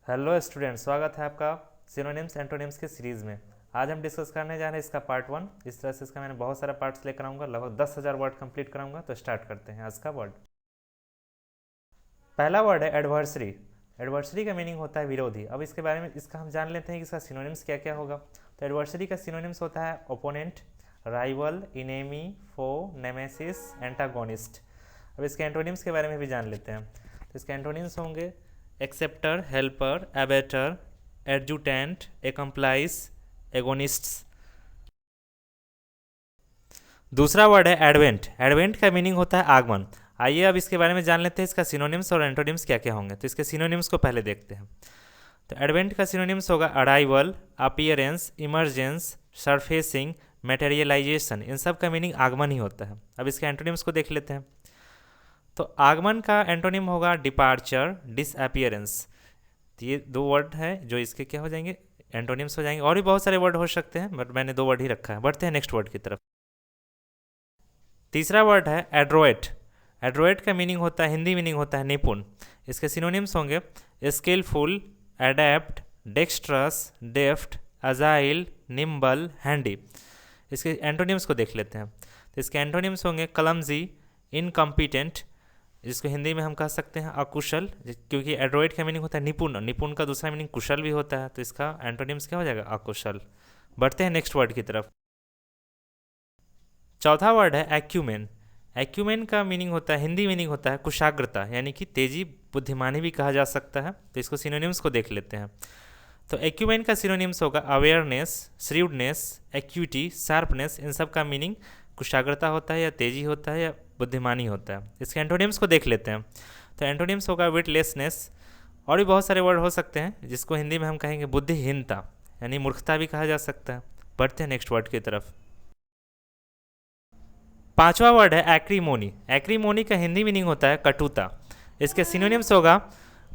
Hello student, स्वागत है आपका सिनोनिम्स एंटोनिम्स के सीरीज़ में। आज हम डिस्कस करने जा रहे हैं इसका पार्ट वन। इस तरह से इसका मैंने बहुत सारा पार्ट्स लेकर आऊँगा, लगभग 10,000 वर्ड कंप्लीट कराऊंगा। तो स्टार्ट करते हैं आज का वर्ड। पहला वर्ड है एडवर्सरी। एडवर्सरी का मीनिंग होता है विरोधी। अब इसके बारे में इसका हम जान लेते हैं कि इसका सिनोनिम्स क्या क्या होगा। तो एडवर्सरी का सिनोनिम्स होता है ओपोनेंट, राइवल, इनेमी, फो, नेमेसिस, एंटागोनिस्ट। अब इसके एंटोनिम्स के बारे में भी जान लेते हैं। तो इसके एंटोनिम्स होंगे एक्सेप्टर, हेल्पर, एबेटर, एडजुटेंट, एकम्प्लाइज, एगोनिस्ट्स। दूसरा वर्ड है एडवेंट। एडवेंट का मीनिंग होता है आगमन। आइए अब इसके बारे में जान लेते हैं इसका सिनोनिम्स और एंटोनिम्स क्या क्या होंगे। तो इसके सिनोनिम्स को पहले देखते हैं। तो एडवेंट का सिनोनिम्स होगा arrival, appearance, emergence, surfacing, materialisation. इन सब का मीनिंग आगमन ही होता है। अब इसके एंटोनिम्स को देख लेते हैं। तो आगमन का एंटोनिम होगा डिपार्चर, डिसअपियरेंस। तो ये दो वर्ड है जो इसके क्या हो जाएंगे, एंटोनिम्स हो जाएंगे। और भी बहुत सारे वर्ड हो सकते हैं बट मैंने दो वर्ड ही रखा है। बढ़ते हैं नेक्स्ट वर्ड की तरफ। तीसरा वर्ड है एड्रोएट। एड्रोएट का मीनिंग होता है, हिंदी मीनिंग होता है निपुण। इसके सिनोनिम्स होंगे skilful, adept, dextrous, deft, agile, nimble, handy. इसके एंटोनिम्स को देख लेते हैं। तो इसके एंटोनिम्स होंगे क्लमजी, इनकम्पिटेंट, जिसको हिंदी में हम कह सकते हैं अकुशल, क्योंकि एड्रोइड का मीनिंग होता है निपुण। निपुण का दूसरा मीनिंग कुशल भी होता है। तो इसका एंटोनिम्स क्या हो जाएगा, अकुशल। बढ़ते हैं नेक्स्ट वर्ड की तरफ। चौथा वर्ड है एक्यूमेन। एक्यूमेन का मीनिंग होता है, हिंदी मीनिंग होता है कुशाग्रता, यानी कि तेजी, बुद्धिमानी भी कहा जा सकता है। तो इसको सिनोनिम्स को देख लेते हैं। तो एक्यूमेन का सिनोनिम्स होगा अवेयरनेस, श्रीवडनेस, एक्यूटी, शार्पनेस। इन सब का मीनिंग कुशाग्रता होता है, या तेजी होता है, या बुद्धिमानी होता है। इसके एंटोनिम्स को देख लेते हैं। तो एंटोनिम्स होगा विटलेसनेस। और भी बहुत सारे वर्ड हो सकते हैं जिसको हिंदी में हम कहेंगे बुद्धिहीनता, यानी मूर्खता भी कहा जा सकता है। बढ़ते हैं नेक्स्ट वर्ड की तरफ। पांचवा वर्ड है एक्रीमोनी। एक्रीमोनी का हिंदी मीनिंग होता है कटुता। इसके सिनोनिम्स होगा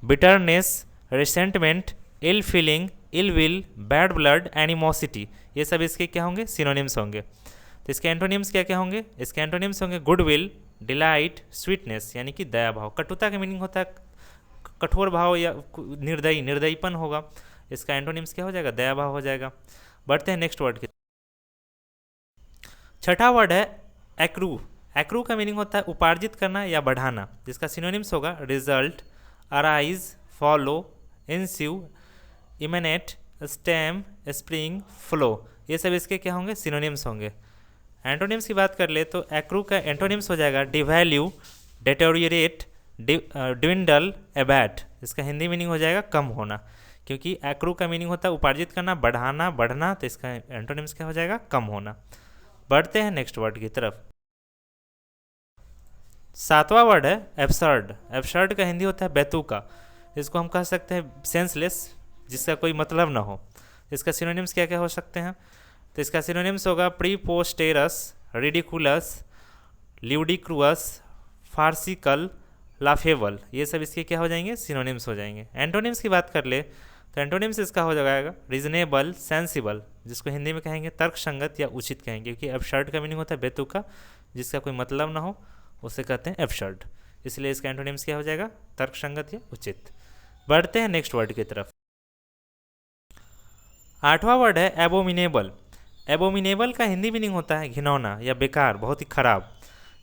bitterness, resentment, ill feeling, ill will, bad blood, animosity. ये सब इसके क्या होंगे, सिनोनिम्स होंगे। तो इसके एंटोनिम्स क्या क्या होंगे। इसके एंटोनिम्स होंगे गुड विल, डिलाइट, स्वीटनेस, यानी कि दया भाव। कटुता का मीनिंग होता है कठोर भाव या निर्दयी, निर्दयीपन होगा। इसका एंटोनिम्स क्या हो जाएगा, दया भाव हो जाएगा। बढ़ते हैं नेक्स्ट वर्ड की। छठा वर्ड है एक्रू। एक्रू का मीनिंग होता है उपार्जित करना या बढ़ाना, जिसका सिनोनिम्स होगा result, arise, follow, ensue, emanate, stem, spring, flow. ये सब इसके क्या होंगे, सिनोनिम्स होंगे। एंटोनिम्स की बात कर ले तो एक्रू का एंटोनिम्स हो जाएगा डिवैल्यू, डेटोरिएट, डिविंडल, एबैट। इसका हिंदी मीनिंग हो जाएगा कम होना, क्योंकि एक्रू का मीनिंग होता है उपार्जित करना, बढ़ाना, बढ़ना। तो इसका एंटोनिम्स क्या हो जाएगा, कम होना। बढ़ते हैं नेक्स्ट वर्ड की तरफ। सातवां वर्ड है एब्सर्ड। एब्सर्ड का हिंदी होता है बेतुका। इसको हम कह सकते हैं सेंसलेस, जिसका कोई मतलब ना हो। इसका सिनोनिम्स क्या क्या हो सकते हैं। तो इसका सिनोनिम्स होगा प्रीपोस्टेरस, रिडिकुलस, ल्यूडिक्रुअस, फार्सिकल, लाफेबल। ये सब इसके क्या हो जाएंगे, सिनोनिम्स हो जाएंगे। एंटोनिम्स की बात कर ले तो एंटोनिम्स इसका हो जाएगा रीजनेबल, सेंसिबल, जिसको हिंदी में कहेंगे तर्कसंगत या उचित कहेंगे, क्योंकि एब्सर्ड का मीनिंग होता है बेतुका, जिसका कोई मतलब ना हो, उसे कहते हैं एब्सर्ड। इसलिए इसका एंटोनिम्स क्या हो जाएगा, तर्कसंगत या उचित। बढ़ते हैं नेक्स्ट वर्ड की तरफ। आठवां वर्ड है एबोमिनेबल। एबोमिनेबल का हिंदी मीनिंग होता है घिनौना या बेकार, बहुत ही खराब।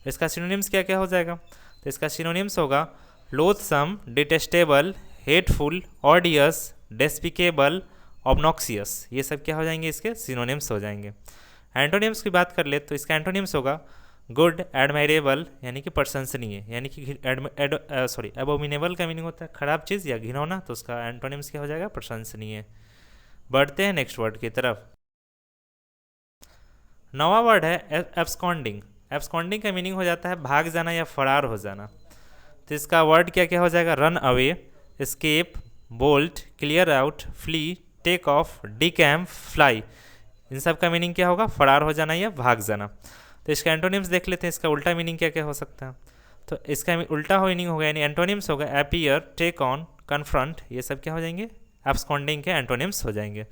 इसका सिनोनिम्स क्या क्या हो जाएगा। तो इसका सिनोनिम्स होगा लोथसम, डिटेस्टेबल, हेटफुल, ऑडियस, डेस्पिकेबल, ऑब्नॉक्सियस। ये सब क्या हो जाएंगे, इसके सिनोनिम्स हो जाएंगे। एंटोनिम्स की बात कर ले तो इसका एंटोनिम्स होगा गुड, एडमायरेबल, यानी कि प्रशंसनीय, यानी कि एबोमिनेबल का मीनिंग होता है खराब चीज़ या घिनौना। तो उसका एंटोनिम्स क्या हो जाएगा, प्रशंसनीय। बढ़ते हैं नेक्स्ट वर्ड की तरफ। नवा वर्ड है एब्सकॉन्डिंग। एब्सकॉन्डिंग का मीनिंग हो जाता है भाग जाना या फरार हो जाना। तो इसका वर्ड क्या क्या हो जाएगा, run away, escape, bolt, clear out, flee, take off, decamp, fly. इन सब का मीनिंग क्या होगा, फरार हो जाना या भाग जाना। तो इसका एंटोनिम्स देख लेते हैं, इसका उल्टा मीनिंग क्या क्या हो सकता है। तो इसका उल्टा मीनिंग होगा, यानी एंटोनिम्स होगा अपीयर, टेक ऑन, कन्फ्रंट। ये सब क्या हो जाएंगे, एब्सकॉन्डिंग के एंटोनिम्स हो जाएंगे।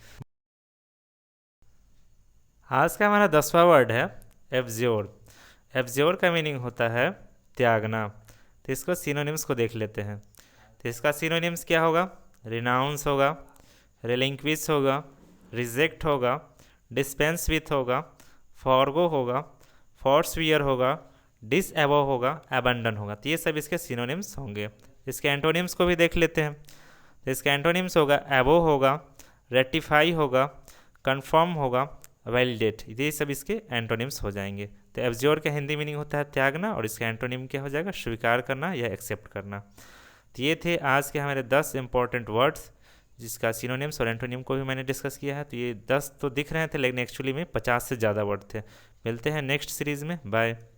आज का हमारा 10वां वर्ड है एब्ज्योर। एब्ज्योर का मीनिंग होता है त्यागना। तो इसको सिनोनिम्स को देख लेते हैं। तो इसका सिनोनिम्स क्या होगा, रिनाउंस होगा, रिलिंक्विश होगा, रिजेक्ट होगा, डिस्पेंस विथ होगा, फॉरगो होगा, फॉर्सवियर होगा, डिसएबव होगा, अबंडन होगा। तो ये सब इसके सिनोनिम्स होंगे। इसके एंटोनिम्स को भी देख लेते हैं। तो इसके एंटोनिम्स होगा एबो होगा, रेटिफाई होगा, कन्फर्म होगा, वैलिडेट। ये सब इसके एंटोनिम्स हो जाएंगे। तो एब्ज्योर का हिंदी मीनिंग होता है त्यागना, और इसका एंटोनिम क्या हो जाएगा? स्वीकार करना या एक्सेप्ट करना। तो ये थे आज के हमारे 10 इंपॉर्टेंट वर्ड्स, जिसका सिनोनिम्स और एंटोनिम को भी मैंने डिस्कस किया है। तो ये 10 तो दिख रहे थे, लेकिन एक्चुअली में 50 से ज़्यादा वर्ड थे। मिलते हैं नेक्स्ट सीरीज़ में। बाय।